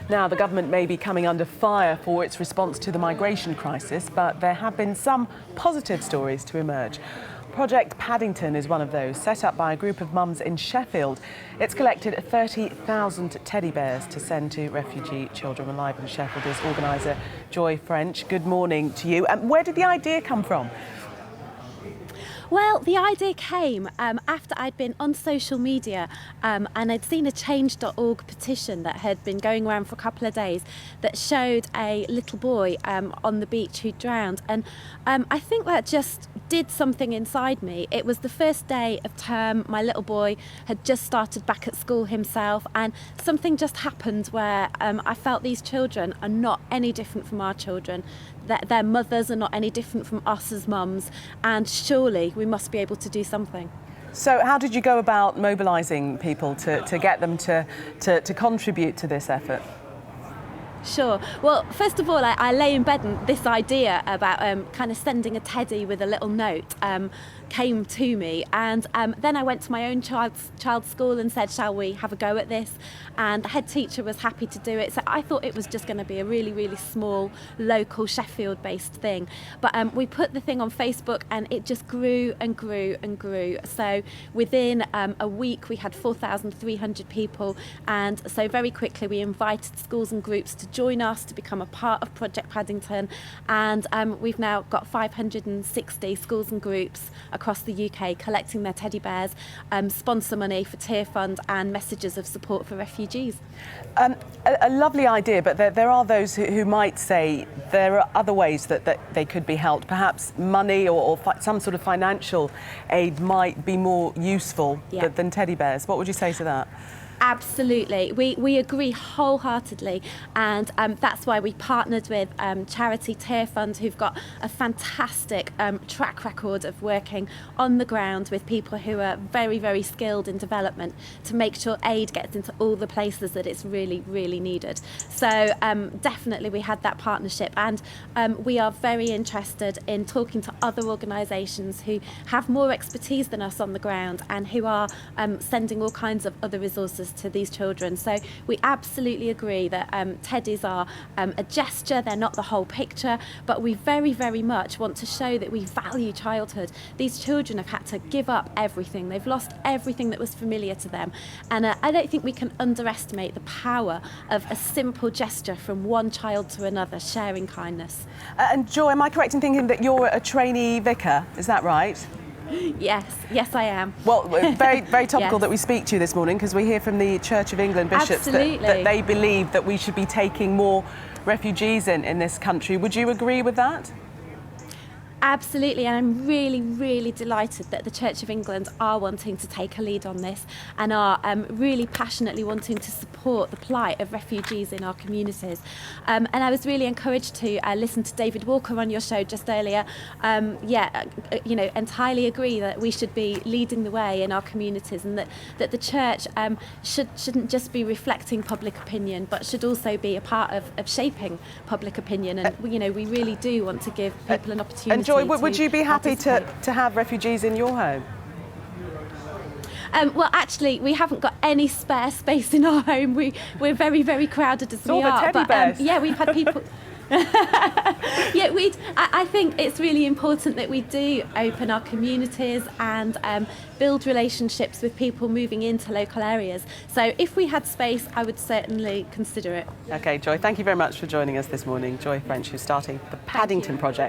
Now, the government may be coming under fire for its response to the migration crisis, but there have been some positive stories to emerge. Project Paddington is one of those, set up by a group of mums in Sheffield. It's collected 30,000 teddy bears to send to refugee children. Alive in Sheffield is organiser Joy French. Good morning to you. Where did the idea come from? Well, the idea came after I'd been on social media and I'd seen a change.org petition that had been going around for a couple of days that showed a little boy on the beach who drowned. And I think that just did something inside me. It was the first day of term. My little boy had just started back at school himself, and something just happened where I felt these children are not any different from our children. Their mothers are not any different from us as mums, and surely we must be able to do something. So how did you go about mobilising people to get them to contribute to this effort? Sure. Well, first of all, I lay in bed and this idea about kind of sending a teddy with a little note came to me, and then I went to my own child's school and said, shall we have a go at this? And the head teacher was happy to do it, so I thought it was just going to be a really, really small, local Sheffield-based thing. But we put the thing on Facebook and it just grew and grew and grew. So within a week we had 4,300 people, and so very quickly we invited schools and groups to join us to become a part of Project Paddington, and we've now got 560 schools and groups across the UK collecting their teddy bears, sponsor money for Tear Fund and messages of support for refugees. A lovely idea, but there are those who might say there are other ways that they could be helped. Perhaps money or some sort of financial aid might be more useful than teddy bears. What would you say to that? Absolutely. We agree wholeheartedly, and that's why we partnered with charity Tear Fund, who've got a fantastic track record of working on the ground with people who are very, very skilled in development to make sure aid gets into all the places that it's really, really needed. So definitely we had that partnership, and we are very interested in talking to other organisations who have more expertise than us on the ground and who are sending all kinds of other resources to these children. So we absolutely agree that teddies are a gesture, they're not the whole picture, but we very, very much want to show that we value childhood. These children have had to give up everything, they've lost everything that was familiar to them, and I don't think we can underestimate the power of a simple gesture from one child to another, sharing kindness. And Joy, am I correct in thinking that you're a trainee vicar, is that right? Yes, I am. Well, very, very topical Yes. that we speak to you this morning, because we hear from the Church of England bishops that they believe that we should be taking more refugees in this country. Would you agree with that? Absolutely, and I'm really, really delighted that the Church of England are wanting to take a lead on this and are really passionately wanting to support the plight of refugees in our communities. And I was really encouraged to listen to David Walker on your show just earlier. Entirely agree that we should be leading the way in our communities, and that the Church shouldn't just be reflecting public opinion, but should also be a part of shaping public opinion. And we really do want to give people an opportunity. Joy, would you be happy to have refugees in your home? Well, actually, we haven't got any spare space in our home. We're very, very crowded as we are. But we've had people. I think it's really important that we do open our communities and build relationships with people moving into local areas. So if we had space, I would certainly consider it. OK, Joy, thank you very much for joining us this morning. Joy French, who's starting the Paddington Project.